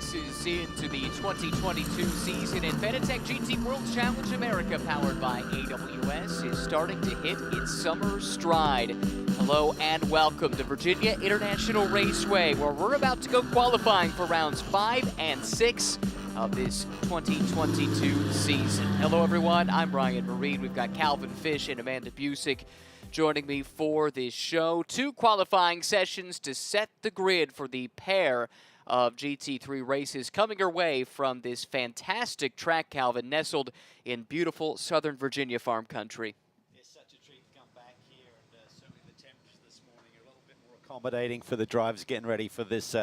races into the 2022 season, and Fanatec GT World Challenge America, powered by AWS, is starting to hit its summer stride. Hello and welcome to Virginia International Raceway, where we're about to go qualifying for rounds 5 and 6 of this 2022 season. Hello everyone, I'm Ryan Mareed. We've got Calvin Fish and Amanda Busick joining me for this show. 2 qualifying sessions to set the grid for the pair of GT3 races coming your way from this fantastic track, Calvin, nestled in beautiful Southern Virginia farm country. It's such a treat to come back here, and certainly the temperatures this morning are a little bit more accommodating for the drivers getting ready for this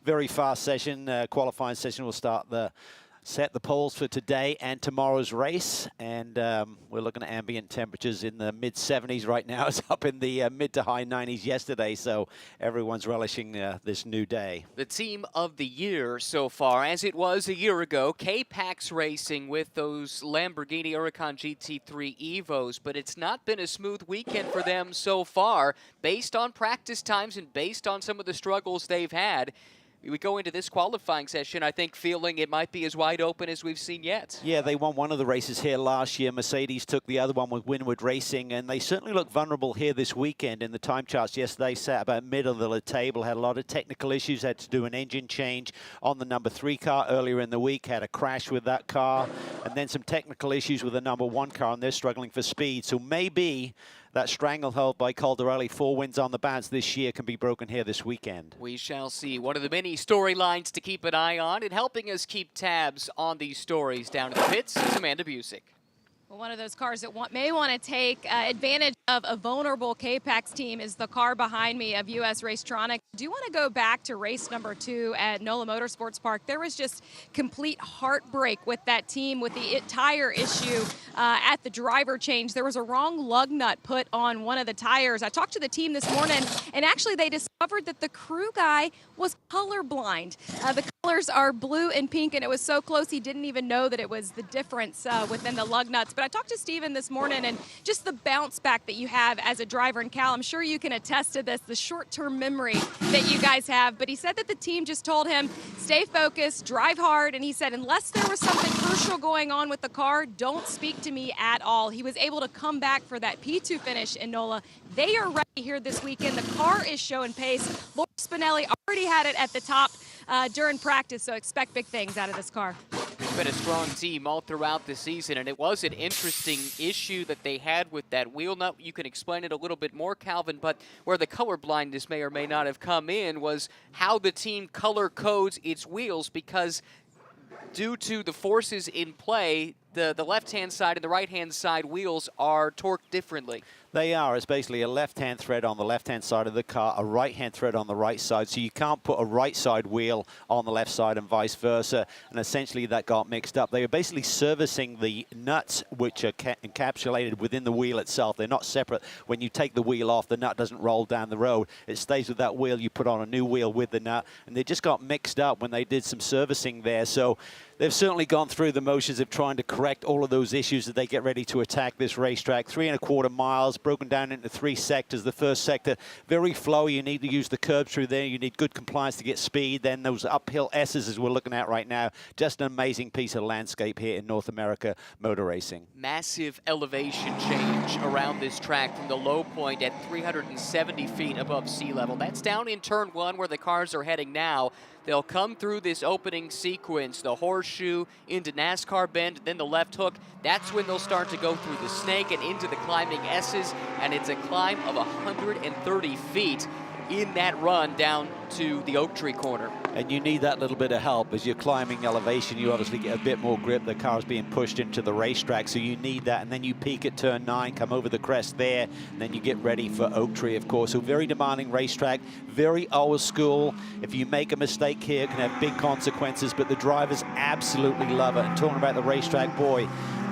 very fast session. Qualifying session will start set the poles for today and tomorrow's race, and we're looking at ambient temperatures in the mid-70s right now. It's up in the mid to high 90s yesterday, so everyone's relishing this new day. The team of the year so far, as it was a year ago, K-Pax Racing with those Lamborghini Huracan GT3 Evos, but it's not been a smooth weekend for them so far, based on practice times and based on some of the struggles they've had. We go into this qualifying session, I think, feeling it might be as wide open as we've seen yet. Yeah, they won one of the races here last year. Mercedes took the other one with Windward Racing, and they certainly look vulnerable here this weekend. In the time charts yesterday, sat about middle of the table, had a lot of technical issues, had to do an engine change on the number 3 car earlier in the week, had a crash with that car, and then some technical issues with the number 1 car, and they're struggling for speed. So maybe that stranglehold by Caldarelli, 4 wins on the bounce this year, can be broken here this weekend. We shall see. One of the many storylines to keep an eye on, and helping us keep tabs on these stories down in the pits is Amanda Busick. Well, one of those cars that may want to take advantage of a vulnerable K-Pax team is the car behind me of US Racetronic. I do want to go back to race number 2 at NOLA Motorsports Park. There was just complete heartbreak with that team with the tire issue at the driver change. There was a wrong lug nut put on one of the tires. I talked to the team this morning, and actually they discovered that the crew guy was colorblind. The colors are blue and pink, and it was so close he didn't even know that it was the difference within the lug nuts. But I talked to Steven this morning, and just the bounce back that you have as a driver, and Cal, I'm sure you can attest to this, the short-term memory that you guys have. But he said that the team just told him, stay focused, drive hard, and he said, unless there was something crucial going on with the car, don't speak to me at all. He was able to come back for that P2 finish in NOLA. They are ready here this weekend. The car is showing pace. Laura Spinelli already had it at the top during practice, so expect big things out of this car. It's been a strong team all throughout the season, and it was an interesting issue that they had with that wheel nut. You can explain it a little bit more, Calvin, but where the color blindness may or may not have come in was how the team color codes its wheels, because due to the forces in play, the left-hand side and the right-hand side wheels are torqued differently. They are. It's basically a left-hand thread on the left-hand side of the car, a right-hand thread on the right side. So you can't put a right-side wheel on the left side and vice versa. And essentially that got mixed up. They were basically servicing the nuts, which are encapsulated within the wheel itself. They're not separate. When you take the wheel off, the nut doesn't roll down the road. It stays with that wheel. You put on a new wheel with the nut. And they just got mixed up when they did some servicing there. So they've certainly gone through the motions of trying to correct all of those issues as they get ready to attack this racetrack. 3¼ miles, broken down into 3 sectors. The first sector, very flowy. You need to use the curb through there. You need good compliance to get speed. Then those uphill S's, as we're looking at right now. Just an amazing piece of landscape here in North America motor racing. Massive elevation change around this track from the low point at 370 feet above sea level. That's down in turn 1 where the cars are heading now. They'll come through this opening sequence, the horseshoe into NASCAR bend, then the left hook. That's when they'll start to go through the snake and into the climbing S's, and it's a climb of 130 feet in that run down to the Oak Tree corner. And you need that little bit of help. As you're climbing elevation, you obviously get a bit more grip. The car's being pushed into the racetrack, so you need that. And then you peak at turn 9, come over the crest there, and then you get ready for Oak Tree, of course. So very demanding racetrack, very old school. If you make a mistake here, it can have big consequences, but the drivers absolutely love it. And talking about the racetrack, boy,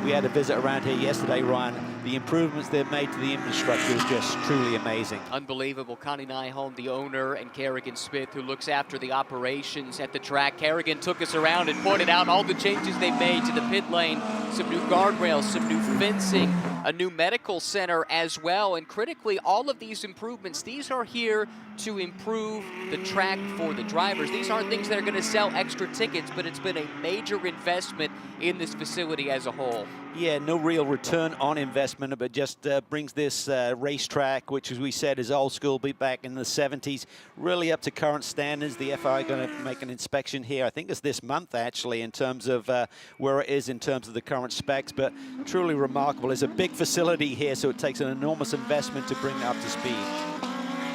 we had a visit around here yesterday, Ryan. The improvements they've made to the infrastructure is just truly amazing. Unbelievable. Connie Nyholm, the owner, and Kerrigan Smith, who looks after the operations at the track. Kerrigan took us around and pointed out all the changes they've made to the pit lane. Some new guardrails, some new fencing, a new medical center as well. And critically, all of these improvements, these are here to improve the track for the drivers. These aren't things that are going to sell extra tickets, but it's been a major investment in this facility as a whole. Yeah, no real return on investment, but just brings this racetrack, which, as we said, is old school, be back in the 70s, really up to current standards. The FIA going to make an inspection here. I think it's this month, actually, in terms of where it is in terms of the current specs, but truly remarkable. It's a big facility here, so it takes an enormous investment to bring it up to speed.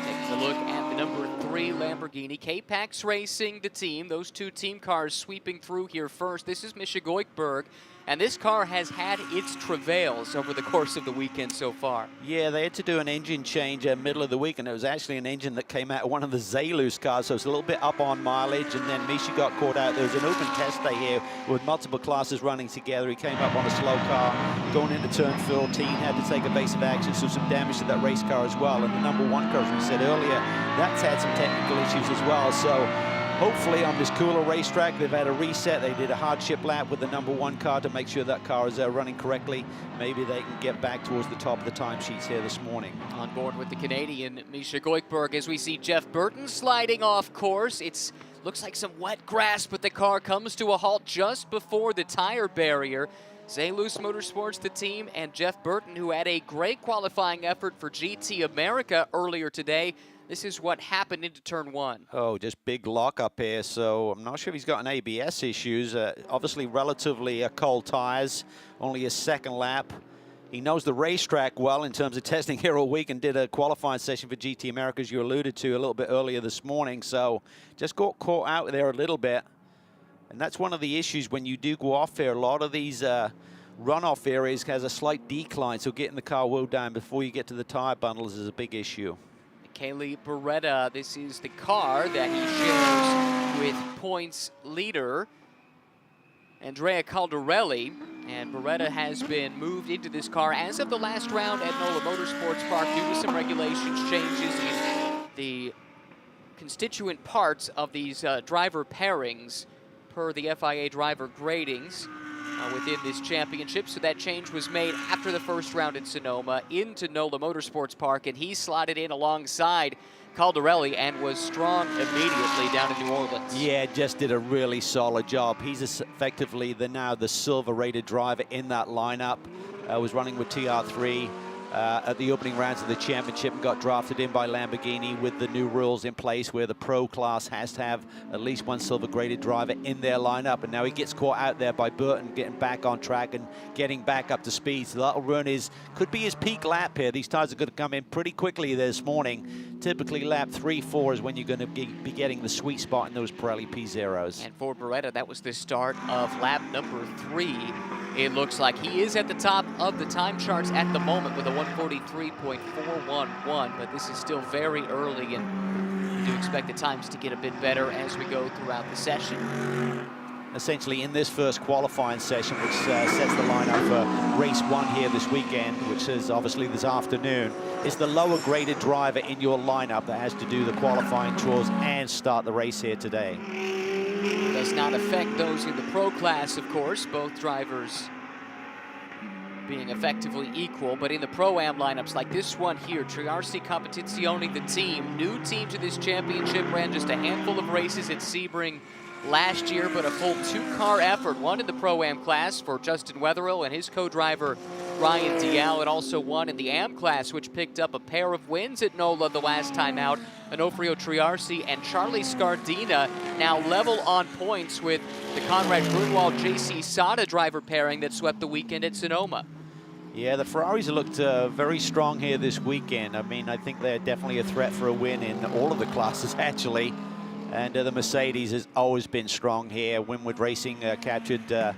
Taking a look at the number 3 Lamborghini. K-Pax Racing, the team. Those 2 team cars sweeping through here first. This is Michigoikberg. And this car has had its travails over the course of the weekend so far. Yeah, they had to do an engine change middle of the week, and it was actually an engine that came out of one of the Zalus cars, so it's a little bit up on mileage, and then Misha got caught out. There was an open test day here with multiple classes running together. He came up on a slow car, going into turn 14, had to take evasive action, so some damage to that race car as well. And the number 1 car, as we said earlier, that's had some technical issues as well. So hopefully on this cooler racetrack, they've had a reset. They did a hardship lap with the number 1 car to make sure that car is running correctly. Maybe they can get back towards the top of the timesheets here this morning. On board with the Canadian Misha Goikberg as we see Jeff Burton sliding off course. It looks like some wet grass, but the car comes to a halt just before the tire barrier. Zalus Motorsports, the team, and Jeff Burton, who had a great qualifying effort for GT America earlier today. This is what happened into turn 1. Oh, just big lock up here. So I'm not sure if he's got an ABS issues. Obviously relatively cold tires, only his 2nd lap. He knows the racetrack well in terms of testing here all week and did a qualifying session for GT America, as you alluded to a little bit earlier this morning. So just got caught out there a little bit. And that's one of the issues when you do go off here. A lot of these runoff areas has a slight decline, so getting the car wheeled down before you get to the tire bundles is a big issue. Kaylee Beretta, this is the car that he shares with points leader Andrea Caldarelli. And Beretta has been moved into this car as of the last round at NOLA Motorsports Park due to some regulations changes in the constituent parts of these driver pairings per the FIA driver gradings within this championship. So that change was made after the first round in Sonoma into NOLA Motorsports Park, and he slotted in alongside Caldarelli and was strong immediately down in New Orleans. Yeah, just did a really solid job. He's effectively now the silver rated driver in that lineup. Was running with TR3 at the opening rounds of the championship and got drafted in by Lamborghini with the new rules in place where the pro class has to have at least 1 silver graded driver in their lineup. And now he gets caught out there by Burton getting back on track and getting back up to speed. So that'll run could be his peak lap here. These tires are going to come in pretty quickly this morning. Typically lap 3-4 is when you're going to be getting the sweet spot in those Pirelli P0s. And for Beretta, that was the start of lap number 3. It looks like he is at the top of the time charts at the moment with a 143.411, but this is still very early, and we do expect the times to get a bit better as we go throughout the session. Essentially in this first qualifying session, which sets the lineup for race 1 here this weekend, which is obviously this afternoon, is the lower graded driver in your lineup that has to do the qualifying chores and start the race here today. Does not affect those in the pro class, of course, both drivers being effectively equal, but in the Pro-Am lineups like this one here, Triarsi Competizione, the team, new team to this championship, ran just a handful of races at Sebring last year, but a full 2-car effort, one in the Pro-Am class for Justin Wetherill and his co-driver Ryan Dial, and also one in the Am class, which picked up a pair of wins at NOLA the last time out. Onofrio Triarsi and Charlie Scardina now level on points with the Conrad Grunwald JC Sada driver pairing that swept the weekend at Sonoma. Yeah, the Ferraris looked very strong here this weekend. I mean, I think they're definitely a threat for a win in all of the classes, actually. And the Mercedes has always been strong here. Winward Racing captured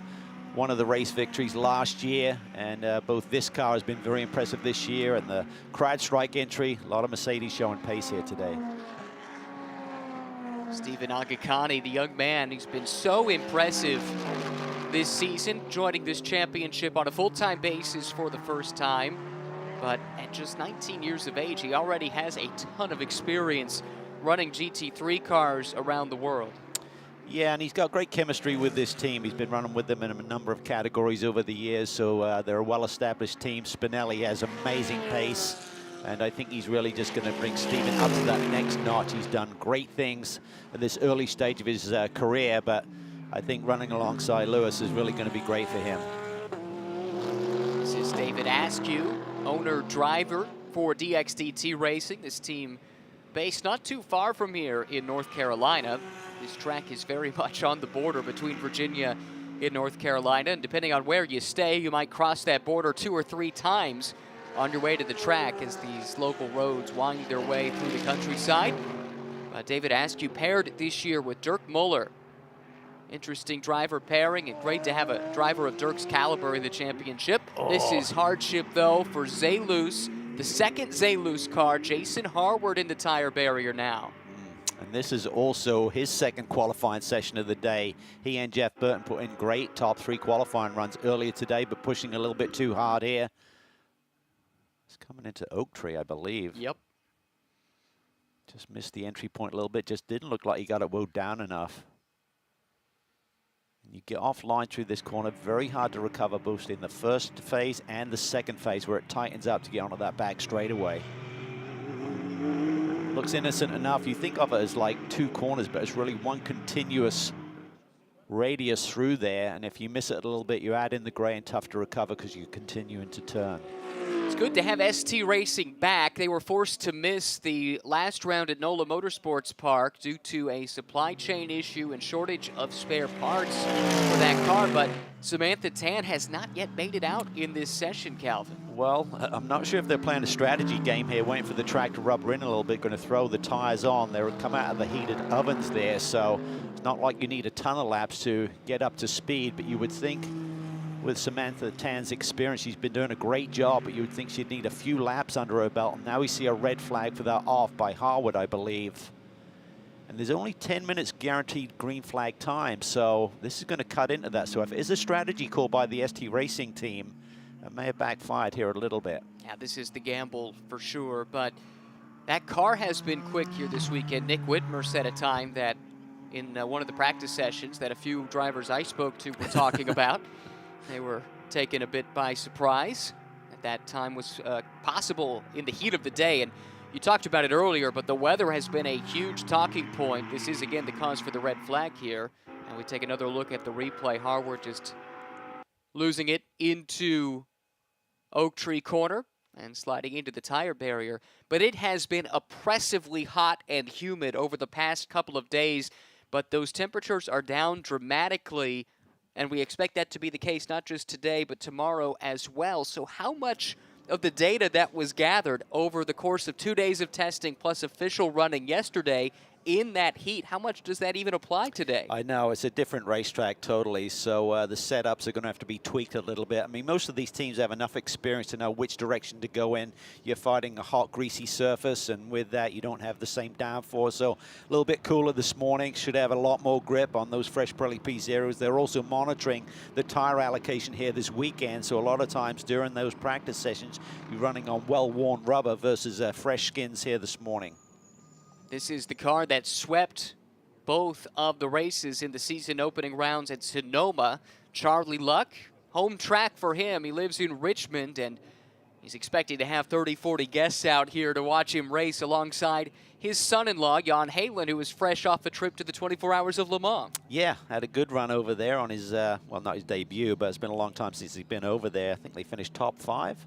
one of the race victories last year, and both this car has been very impressive this year, and the CrowdStrike entry, a lot of Mercedes showing pace here today. Stephen Agakani, the young man who's been so impressive this season, joining this championship on a full-time basis for the first time. But at just 19 years of age, he already has a ton of experience running GT3 cars around the world. Yeah, and he's got great chemistry with this team. He's been running with them in a number of categories over the years, so they're a well-established team. Spinelli has amazing pace, and I think he's really just going to bring Steven up to that next notch. He's done great things at this early stage of his career, but I think running alongside Lewis is really going to be great for him. This is David Askew, owner-driver for DXDT Racing. This team based not too far from here in North Carolina. This track is very much on the border between Virginia and North Carolina, and depending on where you stay, you might cross that border 2 or 3 times on your way to the track as these local roads wind their way through the countryside. David Askew paired this year with Dirk Muller. Interesting driver pairing, and great to have a driver of Dirk's caliber in the championship. This is hardship, though, for Zalus. The second Zalus car, Jason Harward in the tire barrier now. And this is also his second qualifying session of the day. He and Jeff Burton put in great top 3 qualifying runs earlier today, but pushing a little bit too hard here. It's coming into Oak Tree, I believe. Yep. Just missed the entry point a little bit. Just didn't look like he got it wound down enough. And you get offline through this corner, very hard to recover both in the first phase and the second phase where it tightens up to get onto that back straightaway. Looks innocent enough. You think of it as like 2 corners, but it's really one continuous radius through there. And if you miss it a little bit, you add in the gray and tough to recover because you're continuing to turn. It's good to have ST Racing back. They were forced to miss the last round at NOLA Motorsports Park due to a supply chain issue and shortage of spare parts for that car. But Samantha Tan has not yet made it out in this session, Calvin. Well, I'm not sure if they're playing a strategy game here, waiting for the track to rubber in a little bit, going to throw the tires on. They're come out of the heated ovens there, so it's not like you need a ton of laps to get up to speed, but you would think with Samantha Tan's experience, she's been doing a great job, but you would think she'd need a few laps under her belt. And now we see a red flag for that off by Harwood, I believe. And there's only 10 minutes guaranteed green flag time, so this is going to cut into that. So if it is a strategy call by the ST Racing team, it may have backfired here a little bit. Yeah, this is the gamble for sure, but that car has been quick here this weekend. Nick Whitmer said a time that in one of the practice sessions that a few drivers I spoke to were talking about. They were taken a bit by surprise. That time was possible in the heat of the day, and you talked about it earlier, but the weather has been a huge talking point. This is, again, the cause for the red flag here. And we take another look at the replay. Harward just losing it into Oak Tree corner and sliding into the tire barrier. But it has been oppressively hot and humid over the past couple of days, but those temperatures are down dramatically. And we expect that to be the case not just today, but tomorrow as well. So how much of the data that was gathered over the course of 2 days of testing plus official running yesterday in that heat, how much does that even apply today? I know, it's a different racetrack totally, so the setups are going to have to be tweaked a little bit. I mean, most of these teams have enough experience to know which direction to go in. You're fighting a hot, greasy surface, and with that, you don't have the same downforce. So a little bit cooler this morning. Should have a lot more grip on those fresh Pirelli P0s. They're also monitoring the tire allocation here this weekend, so a lot of times during those practice sessions, you're running on well-worn rubber versus fresh skins here this morning. This is the car that swept both of the races in the season opening rounds at Sonoma. Charlie Luck, home track for him. He lives in Richmond, and he's expecting to have 30, 40 guests out here to watch him race alongside his son-in-law, Jan Halen, who was fresh off a trip to the 24 Hours of Le Mans. Yeah, had a good run over there on his, well, not his debut, but it's been a long time since he's been over there. I think they finished top 5.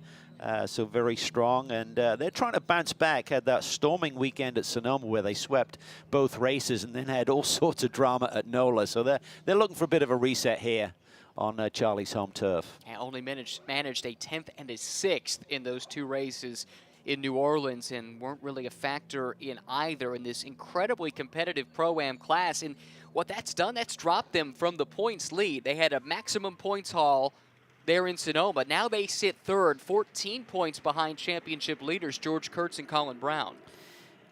So very strong, and they're trying to bounce back. Had that storming weekend at Sonoma where they swept both races and then had all sorts of drama at NOLA. So they're looking for a bit of a reset here on Charlie's home turf. And only managed a 10th and a 6th in those 2 races in New Orleans, and weren't really a factor in either in this incredibly competitive Pro-Am class. And what that's done, that's dropped them from the points lead. They had a maximum points haul there in Sonoma. Now they sit 3rd, 14 points behind championship leaders George Kurtz and Colin Brown.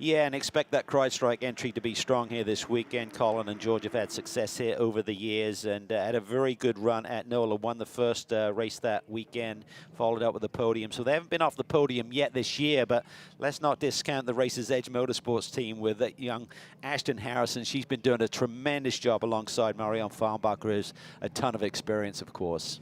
Yeah, and expect that Cride Strike entry to be strong here this weekend. Colin and George have had success here over the years and had a very good run at NOLA. Won the first race that weekend, followed up with the podium. So they haven't been off the podium yet this year, but let's not discount the Racers Edge Motorsports team with that young Ashton Harrison. She's been doing a tremendous job alongside Marianne Farnbacher, who has a ton of experience, of course.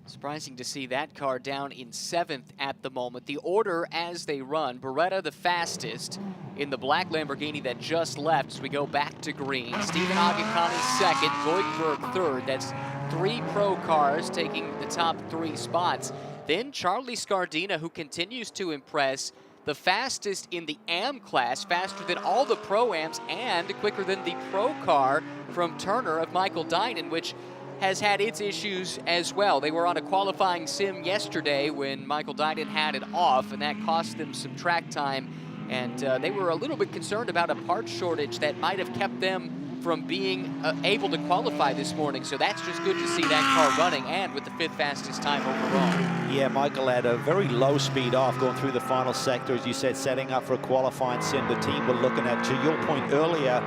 Surprising to see that car down in 7th at the moment. The order as they run, Beretta the fastest in the black Lamborghini that just left as we go back to green. Stephen Agakani second, Goldberg third. That's 3 pro cars taking the top 3 spots. Then Charlie Scardina, who continues to impress, the fastest in the AM class, faster than all the Pro-Ams and quicker than the pro car from Turner of Michael Dinan, which has had its issues as well. They were on a qualifying sim yesterday when Michael Dinan had it off, and that cost them some track time. And they were a little bit concerned about a parts shortage that might have kept them from being able to qualify this morning. So that's just good to see that car running, and with the 5th fastest time overall. Yeah, Michael had a very low speed off going through the final sector, as you said, setting up for a qualifying sim. The team were looking at, to your point earlier,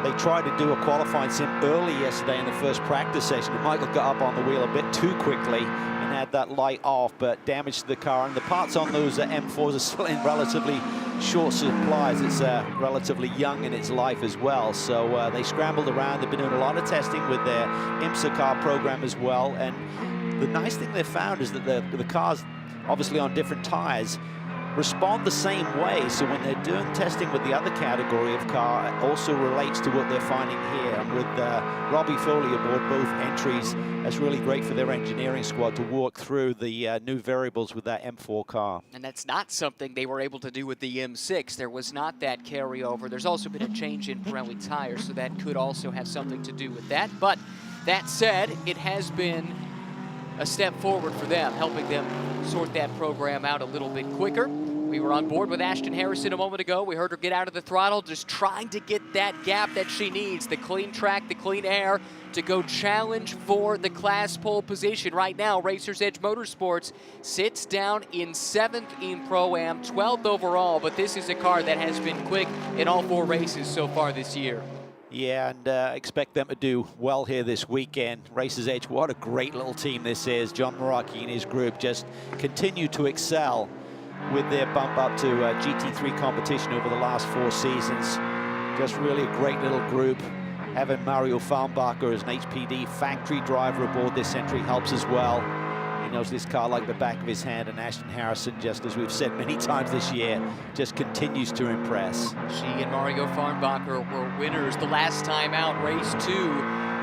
they tried to do a qualifying sim early yesterday in the first practice session, and Michael got up on the wheel a bit too quickly and had that light off, but damaged the car. And the parts on those M4s are still in relatively short supplies. It's relatively young in its life as well, so they scrambled around. They've been doing a lot of testing with their IMSA car program as well, and the nice thing they found is that the cars, obviously on different tires, respond the same way. So when they're doing testing with the other category of car, it also relates to what they're finding here. And with Robbie Foley aboard both entries, that's really great for their engineering squad to walk through the new variables with that M4 car. And that's not something they were able to do with the M6. There was not that carryover. There's also been a change in Pirelli tires, so that could also have something to do with that. But that said, it has been a step forward for them, helping them sort that program out a little bit quicker. We were on board with Ashton Harrison a moment ago. We heard her get out of the throttle, just trying to get that gap that she needs, the clean track, the clean air, to go challenge for the class pole position. Right now, Racers Edge Motorsports sits down in 7th in Pro-Am, 12th overall, but this is a car that has been quick in all 4 races so far this year. Yeah, and expect them to do well here this weekend. Racers Edge, what a great little team this is. John Meraki and his group just continue to excel with their bump up to GT3 competition over the last 4 seasons. Just really a great little group. Having Mario Farnbacher as an HPD factory driver aboard this entry helps as well. He knows this car like the back of his hand, and Ashton Harrison, just as we've said many times this year, just continues to impress. She and Mario Farnbacher were winners the last time out, race 2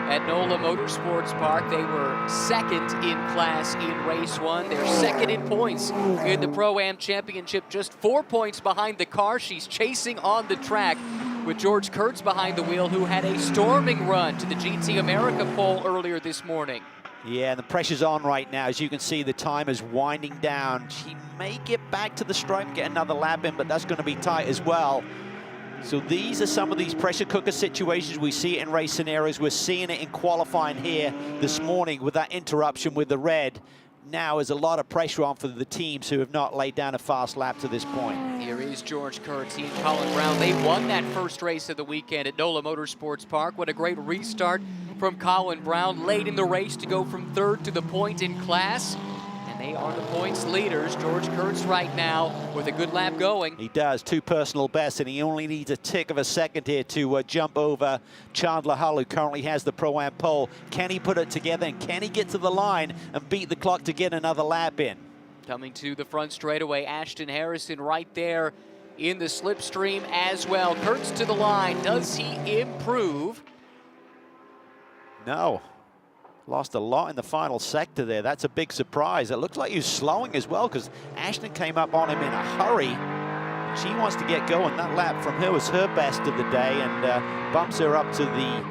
at NOLA Motorsports Park. They were 2nd in class in race 1. They're 2nd in points in the Pro-Am Championship, just 4 points behind the car. She's chasing on the track with George Kurtz behind the wheel, who had a storming run to the GT America pole earlier this morning. Yeah, and the pressure's on right now. As you can see, the time is winding down. She may get back to the stripe and get another lap in, but that's going to be tight as well. So these are some of these pressure cooker situations. We see it in race scenarios. We're seeing it in qualifying here this morning with that interruption with the red. Now is a lot of pressure on for the teams who have not laid down a fast lap to this point. Here is George Kurtz, he and Colin Brown. They won that first race of the weekend at NOLA Motorsports Park. What a great restart from Colin Brown, late in the race to go from 3rd to the point in class. And they are the points leaders. George Kurtz right now with a good lap going. He does, 2 personal bests, and he only needs a tick of a second here to jump over Chandler Hull, who currently has the Pro-Am pole. Can he put it together, and can he get to the line and beat the clock to get another lap in? Coming to the front straightaway, Ashton Harrison right there in the slipstream as well. Kurtz to the line. Does he improve? No. Lost a lot in the final sector there. That's a big surprise. It looks like he was slowing as well, because Ashton came up on him in a hurry. She wants to get going. That lap from her was her best of the day, and bumps her up to the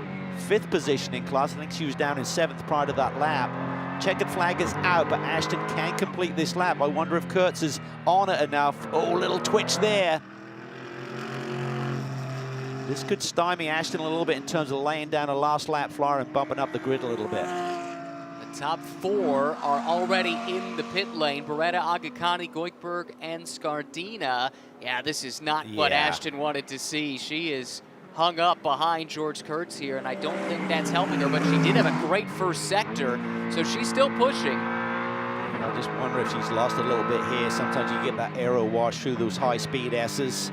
5th position in class. I think she was down in 7th prior to that lap. Checkered flag is out, but Ashton can complete this lap. I wonder if Kurtz is on it enough. Oh, little twitch there. This could stymie Ashton a little bit in terms of laying down a last lap flyer and bumping up the grid a little bit. A Top 4 are already in the pit lane. Beretta, Agakani, Goikberg, and Scardina. Yeah, this is not what Ashton wanted to see. She is hung up behind George Kurtz here, and I don't think that's helping her, but she did have a great first sector, so she's still pushing. I just wonder if she's lost a little bit here. Sometimes you get that aero wash through those high-speed S's.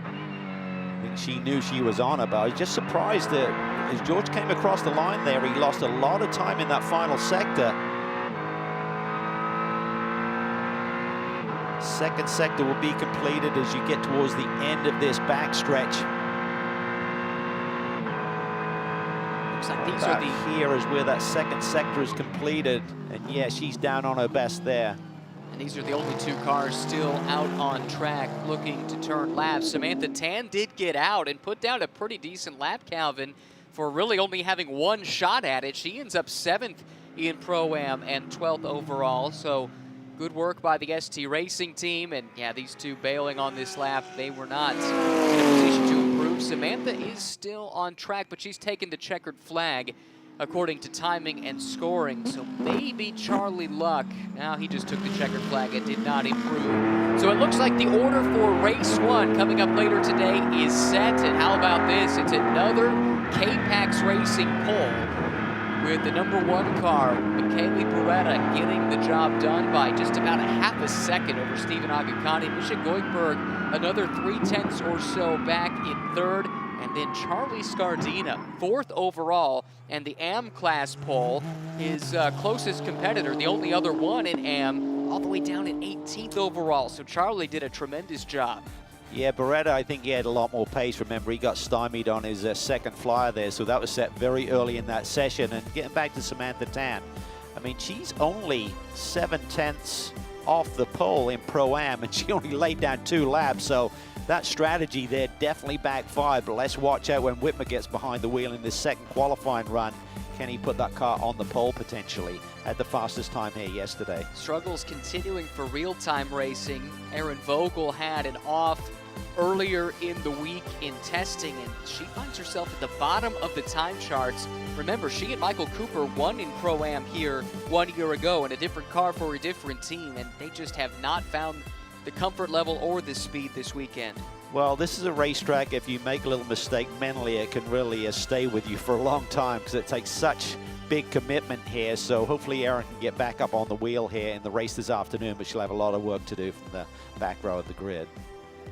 I think she knew she was on her, but I was just surprised that as George came across the line there, he lost a lot of time in that final sector. Second sector will be completed as you get towards the end of this backstretch. Looks like these are here is where that second sector is completed, and yeah, she's down on her best there. And these are the only 2 cars still out on track looking to turn laps. Samantha Tan did get out and put down a pretty decent lap, Calvin, for really only having 1 shot at it. She ends up 7th in Pro-Am and 12th overall. So good work by the ST Racing team. And yeah, these 2 bailing on this lap, they were not in a position to improve. Samantha is still on track, but she's taken the checkered flag according to timing and scoring. So maybe Charlie Luck, now he just took the checkered flag and did not improve. So it looks like the order for race 1 coming up later today is set. And how about this? It's another K-Pax Racing pole with the number 1 car, Michele Beretta, getting the job done by just about a half a second over Stephen Agakani. Misha Goikberg, another 3/10 or so back in 3rd. And then Charlie Scardina, 4th overall, and the AM class pole, his closest competitor, the only other one in AM, all the way down in 18th overall. So Charlie did a tremendous job. Yeah, Beretta, I think he had a lot more pace. Remember, he got stymied on his second flyer there, so that was set very early in that session. And getting back to Samantha Tan, I mean, she's only 7/10 off the pole in Pro-Am, and she only laid down 2 laps, so that strategy there definitely backfired. But let's watch out when Whitmer gets behind the wheel in this second qualifying run. Can he put that car on the pole potentially? Had the fastest time here yesterday. Struggles continuing for real-time racing. Erin Vogel had an off earlier in the week in testing, and she finds herself at the bottom of the time charts. Remember, she and Michael Cooper won in Pro-Am here 1 year ago in a different car for a different team, and they just have not found the comfort level or the speed this weekend. Well, this is a racetrack. If you make a little mistake mentally, it can really stay with you for a long time because it takes such big commitment here. So hopefully Erin can get back up on the wheel here in the race this afternoon, but she'll have a lot of work to do from the back row of the grid.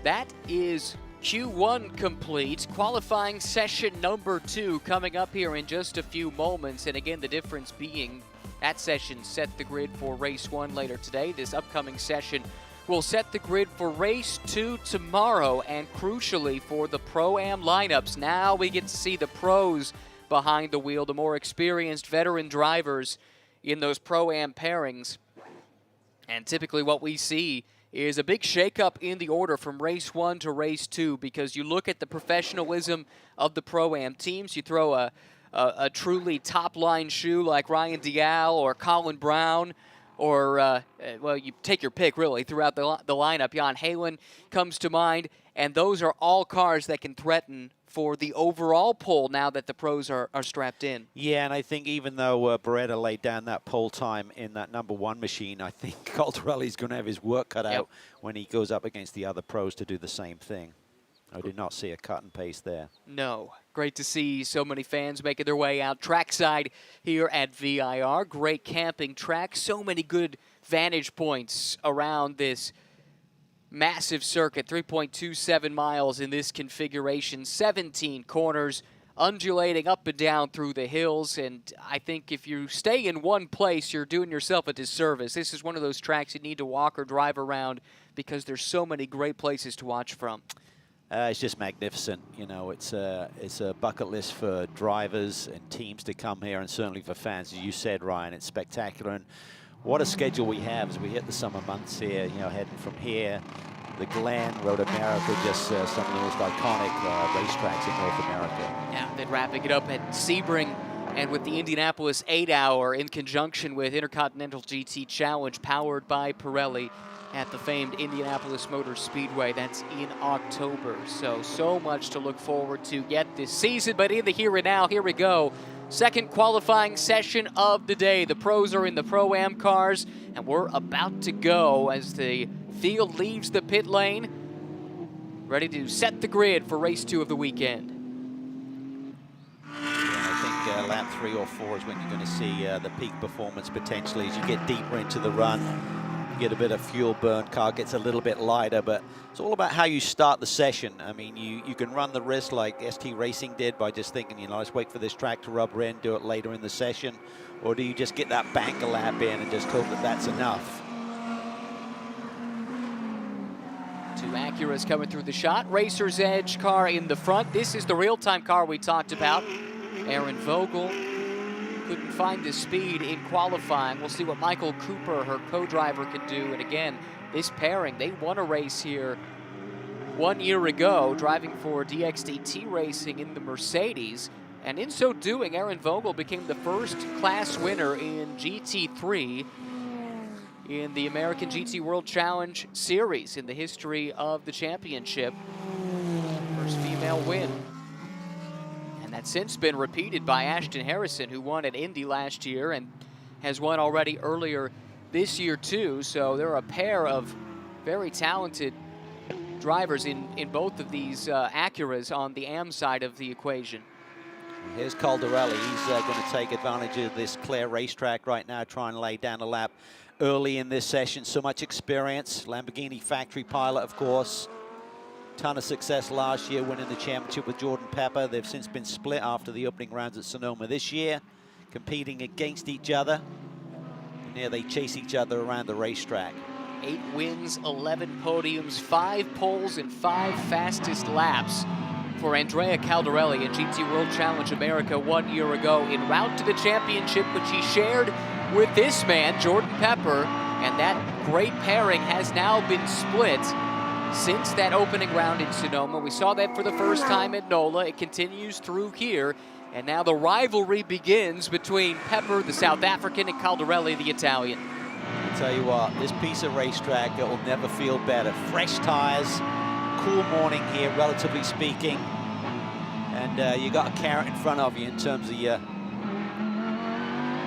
That is Q1 complete. Qualifying session number 2 coming up here in just a few moments. And again, the difference being that session set the grid for race 1 later today. This upcoming session will set the grid for race 2 tomorrow, and crucially for the Pro-Am lineups. Now we get to see the pros behind the wheel, the more experienced veteran drivers in those Pro-Am pairings. And typically what we see is a big shakeup in the order from race 1 to race 2, because you look at the professionalism of the Pro-Am teams. You throw a truly top-line shoe like Ryan Dial or Colin Brown, or, well, you take your pick, really, throughout the lineup. Jan Halen comes to mind, and those are all cars that can threaten for the overall pole now that the pros are strapped in. Yeah, and I think even though Beretta laid down that pole time in that number 1 machine, I think Caldarelli's going to have his work cut out when he goes up against the other pros to do the same thing. I did not see a cut and paste there. No. Great to see so many fans making their way out trackside here at VIR. Great camping track. So many good vantage points around this massive circuit. 3.27 miles in this configuration. 17 corners, undulating up and down through the hills. And I think if you stay in one place, you're doing yourself a disservice. This is one of those tracks you need to walk or drive around because there's so many great places to watch from. It's just magnificent. You know, it's a bucket list for drivers and teams to come here, and certainly for fans. As you said, Ryan, it's spectacular. And what a schedule we have as we hit the summer months here, you know, heading from here, the Glen, Road America, just some of the most iconic racetracks in North America. Yeah, then wrapping it up at Sebring and with the Indianapolis 8-hour in conjunction with Intercontinental GT Challenge powered by Pirelli at the famed Indianapolis Motor Speedway. That's in October. So much to look forward to yet this season. But in the here and now, here we go. Second qualifying session of the day. The pros are in the Pro-Am cars, and we're about to go as the field leaves the pit lane, ready to set the grid for race 2 of the weekend. I think lap 3 or 4 is when you're going to see the peak performance potentially as you get deeper into the run. You get a bit of fuel burn, car gets a little bit lighter, but it's all about how you start the session. I mean, you can run the risk like ST Racing did by just thinking, you know, let's wait for this track to rubber in, do it later in the session, or do you just get that banker lap in and just hope that that's enough? 2 Acuras coming through the shot. Racer's Edge car in the front. This is the real-time car we talked about. Aaron Vogel couldn't find the speed in qualifying. We'll see what Michael Cooper, her co-driver, can do. And again, this pairing, they won a race here 1 year ago, driving for DXDT Racing in the Mercedes. And in so doing, Aaron Vogel became the first class winner in GT3 in the American GT World Challenge Series in the history of the championship. First female win. And that's since been repeated by Ashton Harrison, who won at Indy last year and has won already earlier this year too. So there are a pair of very talented drivers in both of these Acuras on the AM side of the equation. Here's Caldarelli. He's going to take advantage of this clear racetrack right now, try and lay down a lap early in this session. So much experience. Lamborghini factory pilot, of course. Ton of success last year, winning the championship with Jordan Pepper. They've since been split after the opening rounds at Sonoma this year, competing against each other. And here they chase each other around the racetrack. 8 wins, 11 podiums, 5 poles, and 5 fastest laps for Andrea Caldarelli in GT World Challenge America 1 year ago, en route to the championship, which he shared with this man, Jordan Pepper. And that great pairing has now been split since that opening round in Sonoma. We saw that for the first time at NOLA. It continues through here. And now the rivalry begins between Pepper, the South African, and Caldarelli, the Italian. I tell you what, this piece of racetrack, it will never feel better. Fresh tires, cool morning here, relatively speaking. And you got a carrot in front of you in terms of your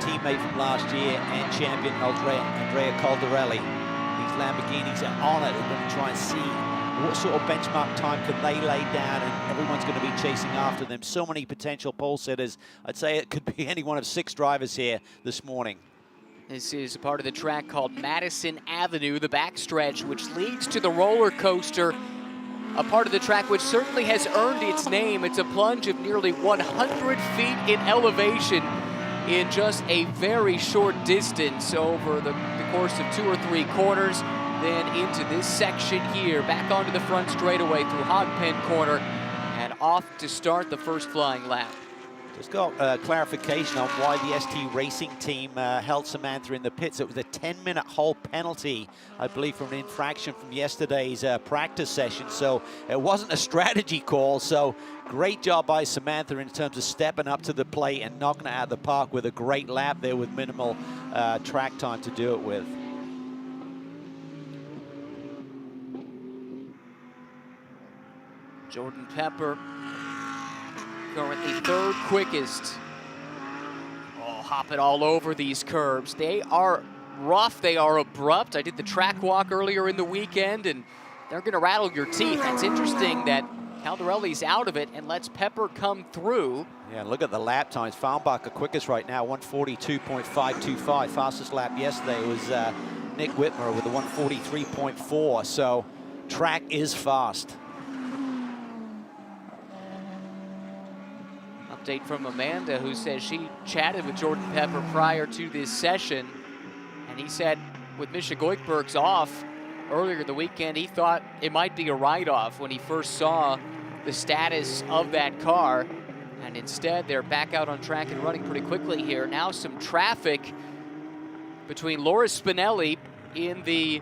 teammate from last year and champion Andrea Caldarelli. These Lamborghinis are on it. They're going to try and see what sort of benchmark time can they lay down, and everyone's going to be chasing after them. So many potential pole sitters. I'd say it could be any one of 6 drivers here this morning. This is a part of the track called Madison Avenue, the backstretch, which leads to the roller coaster, a part of the track which certainly has earned its name. It's a plunge of nearly 100 feet in elevation in just a very short distance over the course of 2 or 3 corners, then into this section here, back onto the front straightaway through Hog Pen Corner, and off to start the first flying lap. Just got clarification on why the ST Racing team held Samantha in the pits. It was a 10-minute hole penalty, I believe, from an infraction from yesterday's practice session. So it wasn't a strategy call. So great job by Samantha in terms of stepping up to the plate and knocking it out of the park with a great lap there with minimal track time to do it with. Jordan Pepper, currently 3rd quickest. Oh, hopping all over these curbs. They are rough, they are abrupt. I did the track walk earlier in the weekend, and they're gonna rattle your teeth. That's interesting that Caldarelli's out of it and lets Pepper come through. Yeah, look at the lap times. Farnbacher quickest right now, 142.525. Fastest lap yesterday was Nick Whitmer with a 143.4. So track is fast. Update from Amanda, who says she chatted with Jordan Pepper prior to this session, and he said with Misha Goikberg's off earlier the weekend, he thought it might be a write-off when he first saw the status of that car, and instead they're back out on track and running pretty quickly here. Now some traffic between Laura Spinelli in the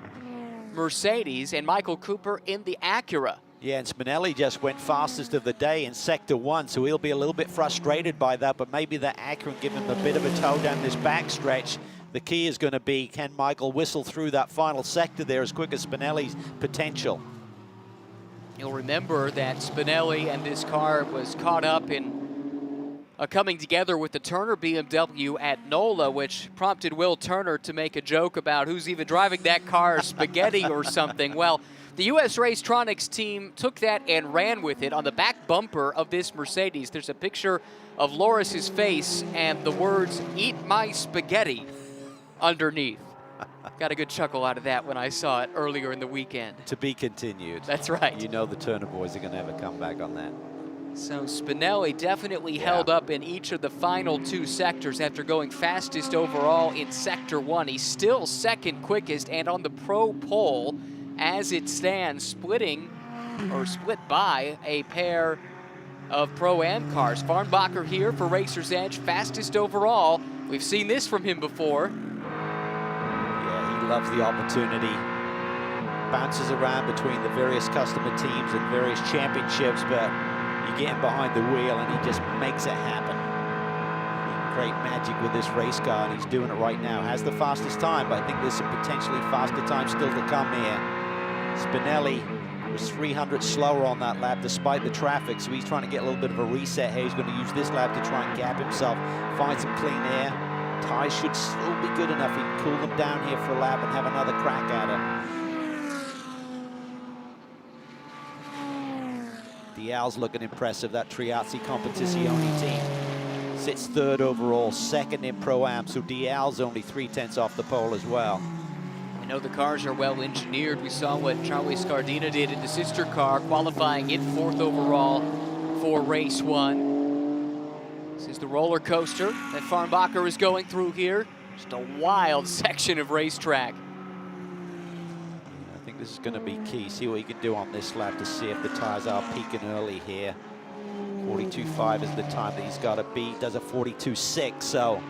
Mercedes and Michael Cooper in the Acura. Yeah, and Spinelli just went fastest of the day in Sector 1, so he'll be a little bit frustrated by that, but maybe that Acura can give him a bit of a tow down this backstretch. The key is going to be, can Michael whistle through that final sector there as quick as Spinelli's potential? You'll remember that Spinelli and this car was caught up in coming together with the Turner BMW at NOLA, which prompted Will Turner to make a joke about who's even driving that car, spaghetti or something. Well, the U.S. Racetronics team took that and ran with it. On the back bumper of this Mercedes, there's a picture of Loris's face and the words, "Eat my spaghetti," underneath. Got a good chuckle out of that when I saw it earlier in the weekend. To be continued. That's right. You know the Turner boys are going to have a comeback on that. So Spinelli definitely held up in each of the final 2 sectors after going fastest overall in Sector 1. He's still second quickest and on the pro pole as it stands, split by a pair of Pro-Am cars. Farnbacher here for Racer's Edge, fastest overall. We've seen this from him before. Yeah, he loves the opportunity. Bounces around between the various customer teams and various championships, but you get him behind the wheel and he just makes it happen. Great magic with this race car, and he's doing it right now. Has the fastest time, but I think there's some potentially faster time still to come here. Spinelli was 300 slower on that lap despite the traffic, so he's trying to get a little bit of a reset here. He's going to use this lap to try and gap himself, find some clean air. Tires should still be good enough. He can cool them down here for a lap and have another crack at it. Dial's looking impressive, that Triazzi Competizione team. Sits third overall, second in Pro-Am, so Dial's only 3/10 off the pole as well. We know the cars are well engineered. We saw what Charlie Scardina did in the sister car, qualifying in 4th overall for race 1. This is the roller coaster that Farnbacher is going through here. Just a wild section of racetrack. I think this is going to be key. See what he can do on this lap to see if the tires are peaking early here. 42.5 is the time that he's got to beat. Does a 42.6, so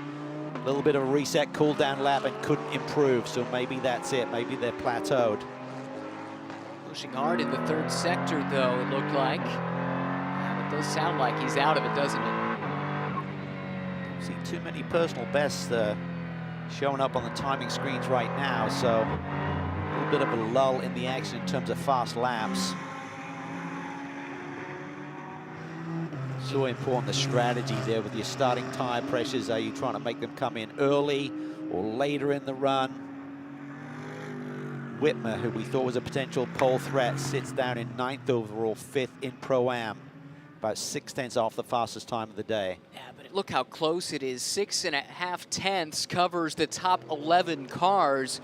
a little bit of a reset, cool down lap, and couldn't improve. So maybe that's it. Maybe they're plateaued. Pushing hard in the 3rd sector, though, it looked like. Yeah, it does sound like he's out of it, doesn't it? Don't see too many personal bests showing up on the timing screens right now. So a little bit of a lull in the action in terms of fast laps. So important, the strategy there with your starting tire pressures. Are you trying to make them come in early or later in the run? Whitmer, who we thought was a potential pole threat, sits down in 9th overall, 5th in Pro-Am. About 6/10 off the fastest time of the day. Yeah, but look how close it is. 6.5 tenths covers the top 11 cars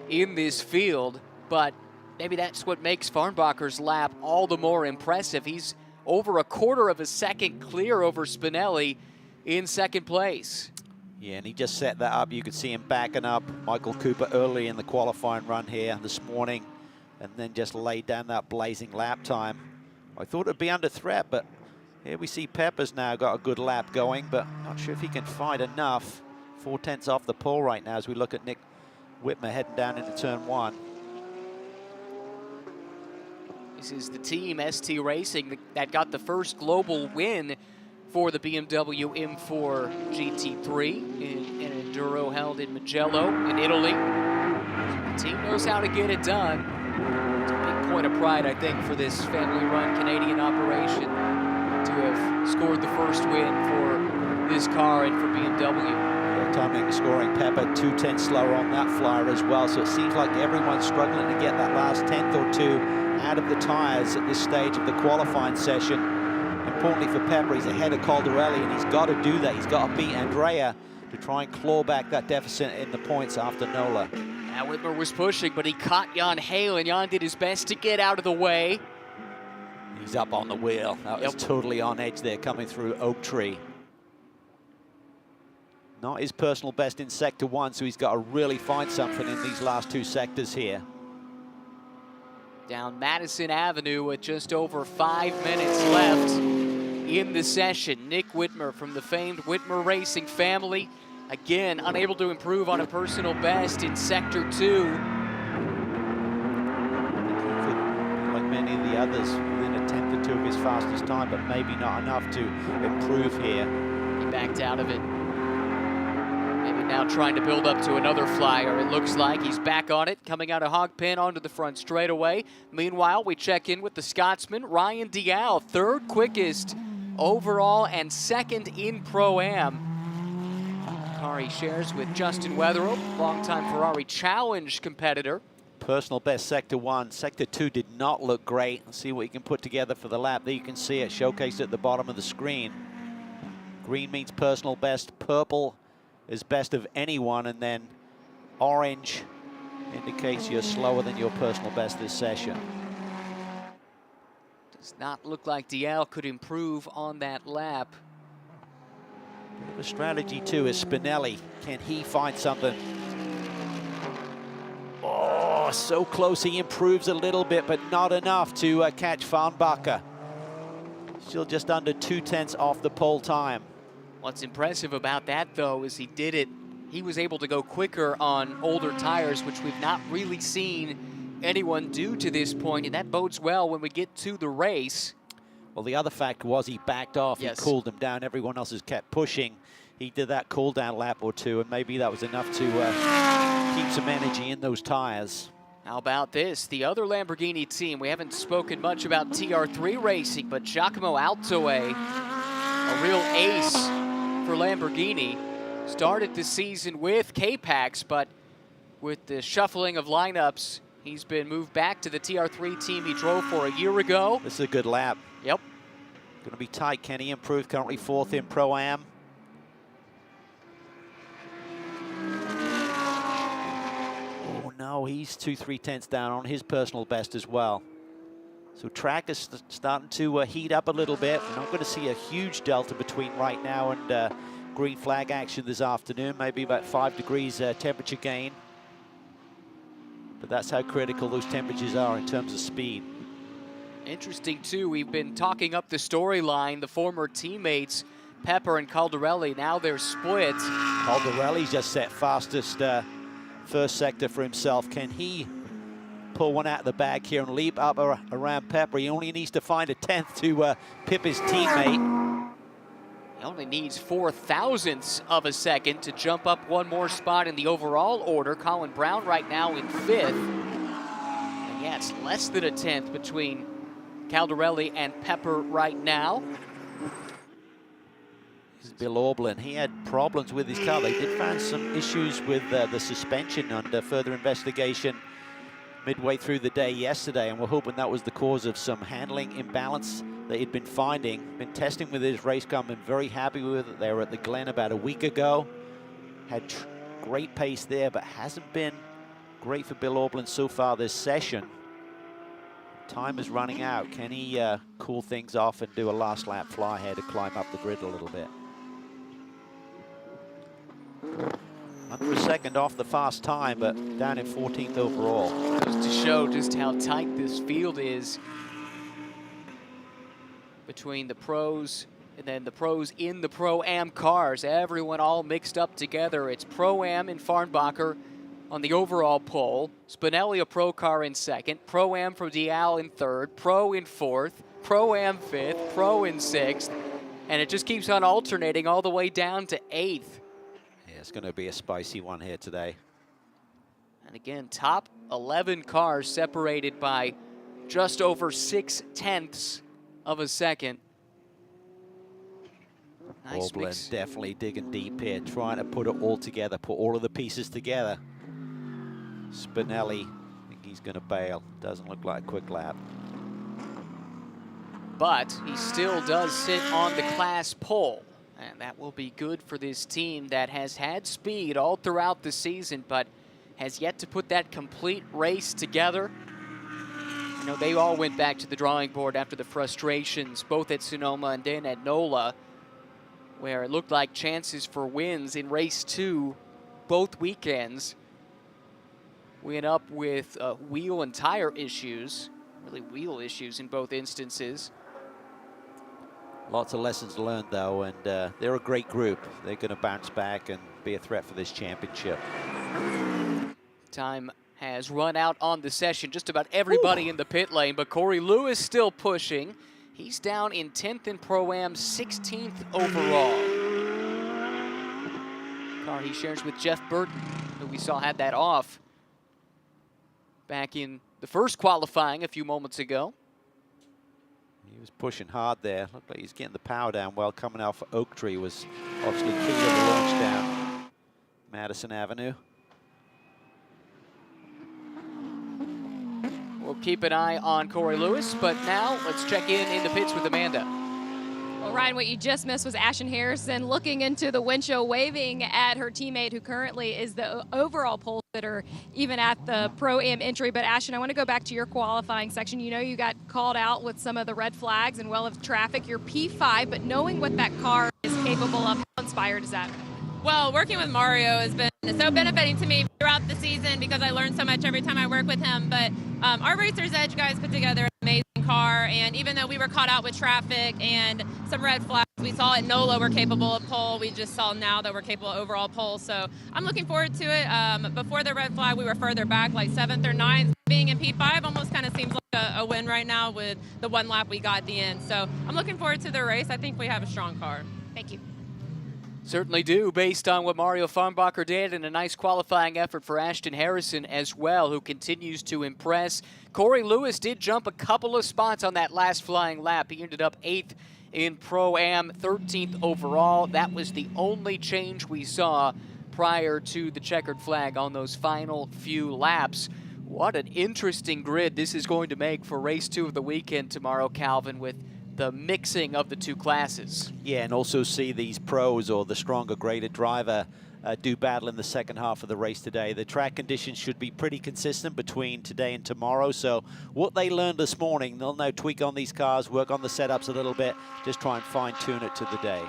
in this field. But maybe that's what makes Farnbacher's lap all the more impressive. He's over a 1/4 of a second clear over Spinelli in 2nd place. Yeah, and he just set that up. You could see him backing up Michael Cooper early in the qualifying run here this morning, and then just laid down that blazing lap time. I thought it'd be under threat, but here we see Pepper's now got a good lap going, but not sure if he can fight enough. 4/10 off the pole right now as we look at Nick Whitmer heading down into turn 1. This is the team, ST Racing, that got the first global win for the BMW M4 GT3 in an Enduro held in Mugello in Italy. The team knows how to get it done. It's a big point of pride, I think, for this family-run Canadian operation to have scored the first win for this car and for BMW. Timing scoring Pepper 2/10 slower on that flyer as well, so it seems like everyone's struggling to get that last 10th or 2 out of the tires at this stage of the qualifying session. Importantly for Pepper, he's ahead of Caldarelli, and he's got to do that. He's got to beat Andrea to try and claw back that deficit in the points after NOLA. Now Whitmer was pushing, but he caught Jan Halen. Jan did his best to get out of the way. He's up on the wheel. That was totally on edge there coming through Oak Tree. Not his personal best in Sector 1, so he's got to really find something in these last 2 sectors here. Down Madison Avenue with just over 5 minutes left in the session. Nick Whitmer from the famed Whitmer Racing family, again, unable to improve on a personal best in Sector 2. He could, like many of the others, within a 10th or 2 of his fastest time, but maybe not enough to improve here. He backed out of it. Maybe now trying to build up to another flyer. It looks like he's back on it, coming out of Hogpen onto the front straightaway. Meanwhile, we check in with the Scotsman, Ryan Dial, 3rd quickest overall and second in Pro-Am. Car he shares with Justin Weatherill, longtime Ferrari Challenge competitor. Personal best Sector 1. Sector 2 did not look great. Let's see what he can put together for the lap. There you can see it showcased at the bottom of the screen. Green means personal best. Purple is best of anyone. And then orange indicates you're slower than your personal best this session. Does not look like DL could improve on that lap. Bit of a strategy too is Spinelli. Can he find something? Oh, so close. He improves a little bit, but not enough to catch Farnbacher. Still just under 2/10 off the pole time. What's impressive about that, though, is he was able to go quicker on older tires, which we've not really seen anyone do to this point, and that bodes well when we get to the race. Well, the other fact was he backed off. Yes. He cooled him down. Everyone else has kept pushing. He did that cool down lap or two, and maybe that was enough to keep some energy in those tires. How about this? The other Lamborghini team, we haven't spoken much about TR3 racing, but Giacomo Altoe, a real ace for Lamborghini, started the season with K-Pax, but with the shuffling of lineups, he's been moved back to the TR3 team he drove for a year ago. This is a good lap. Yep. Going to be tight. Can he improve? Currently 4th in Pro-Am. Oh no, he's 2/3 down on his personal best as well. So track is starting to heat up a little bit. We're not going to see a huge delta between right now and green flag action this afternoon. Maybe about 5 degrees temperature gain. But that's how critical those temperatures are in terms of speed. Interesting, too. We've been talking up the storyline. The former teammates, Pepper and Caldarelli, now they're split. Caldarelli's just set fastest first sector for himself. Can he pull one out of the bag here and leap up around Pepper? He only needs to find a 10th to pip his teammate. He only needs 4/1000ths of a second to jump up one more spot in the overall order. Colin Brown right now in 5th. And yeah, it's less than a 10th between Caldarelli and Pepper right now. This is Bill Aublin. He had problems with his car. They did find some issues with the suspension under further investigation midway through the day yesterday, and we're hoping that was the cause of some handling imbalance that he'd been finding. Been testing with his race car, been very happy with it. They were at the Glen about a week ago. Had great pace there, but hasn't been great for Bill Aublin so far this session. Time is running out. Can he cool things off and do a last lap fly here to climb up the grid a little bit? Under a second off the fast time, but down in 14th overall. Goes to show just how tight this field is between the pros and then the pros in the Pro-Am cars. Everyone all mixed up together. It's Pro-Am in Farnbacher on the overall pole. Spinelli, a pro car, in 2nd. Pro-Am from Dial in 3rd. Pro in 4th. Pro-Am 5th. Pro in 6th. And it just keeps on alternating all the way down to 8th. Yeah, it's going to be a spicy one here today. And again, top 11 cars separated by just over 6/10 of a second. Nice Aublin mix. definitely digging deep here, trying to put it all together, put all of the pieces together. Spinelli, I think he's going to bail. Doesn't look like a quick lap. But he still does sit on the class pole. And that will be good for this team that has had speed all throughout the season, but has yet to put that complete race together. You know, they all went back to the drawing board after the frustrations, both at Sonoma and then at NOLA, where it looked like chances for wins in race 2 both weekends went up with wheel and tire issues, really wheel issues in both instances. Lots of lessons learned, though, and they're a great group. They're going to bounce back and be a threat for this championship. Time has run out on the session. Just about everybody in the pit lane, but Corey Lewis still pushing. He's down in 10th in Pro-Am, 16th overall. Car he shares with Jeff Burton, who we saw had that off back in the first qualifying a few moments ago. He was pushing hard there. Looked like he's getting the power down well. Coming out for Oak Tree was obviously key to the launch down Madison Avenue. We'll keep an eye on Corey Lewis, but now let's check in the pits with Amanda. Well, Ryan, what you just missed was Ashton Harrison looking into the windshield, waving at her teammate, who currently is the overall pole sitter, even at the Pro-Am entry. But Ashton, I want to go back to your qualifying section. You know, you got called out with some of the red flags and well of traffic. You're P5, but knowing what that car is capable of, how inspired is that? Well, working with Mario has been so benefiting to me throughout the season because I learn so much every time I work with him. But our Racer's Edge guys put together an amazing car, and even though we were caught out with traffic and some red flags, we saw at NOLA we're capable of pole. We just saw now that we're capable of overall pole. So I'm looking forward to it. Before the red flag, we were further back, like 7th or 9th. Being in P5 almost kind of seems like a win right now with the one lap we got at the end. So I'm looking forward to the race. I think we have a strong car. Thank you. Certainly do, based on what Mario Farnbacher did, and a nice qualifying effort for Ashton Harrison as well, who continues to impress. Corey Lewis did jump a couple of spots on that last flying lap. He ended up 8th in Pro-Am, 13th overall. That was the only change we saw prior to the checkered flag on those final few laps. What an interesting grid this is going to make for race 2 of the weekend tomorrow, Calvin, with the mixing of the two classes. Yeah, and also see these pros or the stronger, greater driver do battle in the second half of the race today. The track conditions should be pretty consistent between today and tomorrow. So what they learned this morning, they'll now tweak on these cars, work on the setups a little bit, just try and fine-tune it to the day.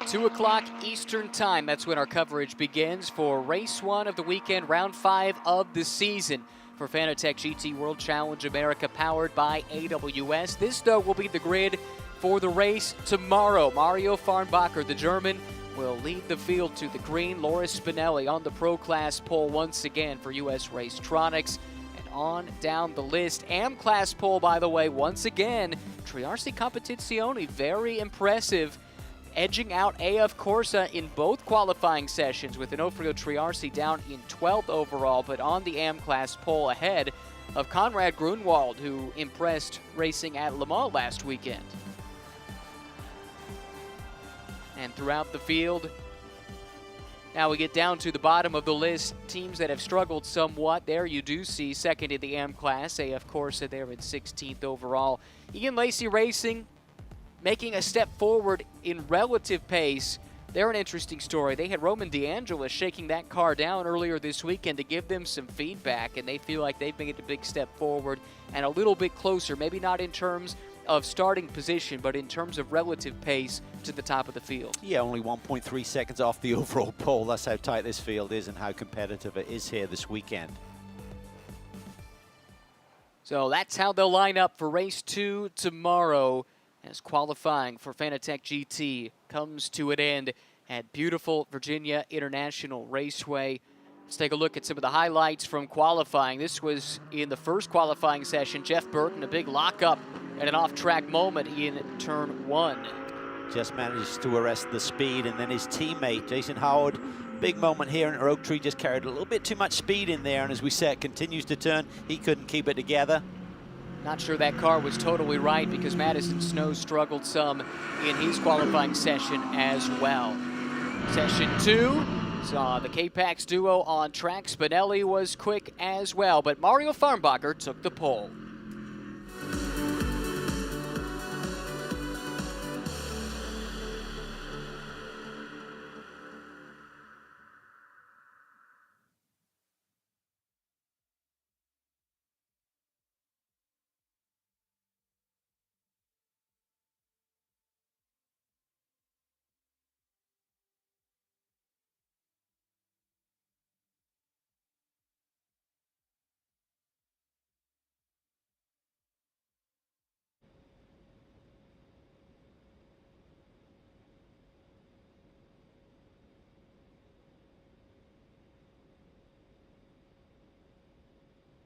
2 o'clock Eastern time, that's when our coverage begins for race 1 of the weekend, round 5 of the season for Fanatec GT World Challenge America, powered by AWS. This, though, will be the grid for the race tomorrow. Mario Farnbacher, the German, will lead the field to the green. Laura Spinelli on the Pro Class pole once again for US Racetronics. And on down the list, AM Class pole, by the way, once again, Triarsi Competizione, very impressive, edging out AF Corsa in both qualifying sessions, with Onofrio Triarsi down in 12th overall, but on the AM Class pole ahead of Conrad Grunwald, who impressed racing at Le Mans last weekend. And throughout the field, now we get down to the bottom of the list, teams that have struggled somewhat. There you do see second in the AM Class, AF Corsa there at 16th overall. Ian Lacey Racing making a step forward in relative pace. They're an interesting story. They had Roman DeAngelis shaking that car down earlier this weekend to give them some feedback, and they feel like they've made a big step forward and a little bit closer, maybe not in terms of starting position, but in terms of relative pace to the top of the field. Yeah, only 1.3 seconds off the overall pole. That's how tight this field is and how competitive it is here this weekend. So that's how they'll line up for race 2 tomorrow, as qualifying for Fanatec GT comes to an end at beautiful VIRginia International Raceway. Let's take a look at some of the highlights from qualifying. This was in the first qualifying session. Jeff Burton, a big lockup and an off-track moment in turn 1. Just managed to arrest the speed, and then his teammate, Jason Howard, big moment here in Oak Tree, just carried a little bit too much speed in there, and as we said, continues to turn. He couldn't keep it together. Not sure that car was totally right, because Madison Snow struggled some in his qualifying session as well. Session 2 saw the K-Pax duo on track. Spinelli was quick as well, but Mario Farnbacher took the pole.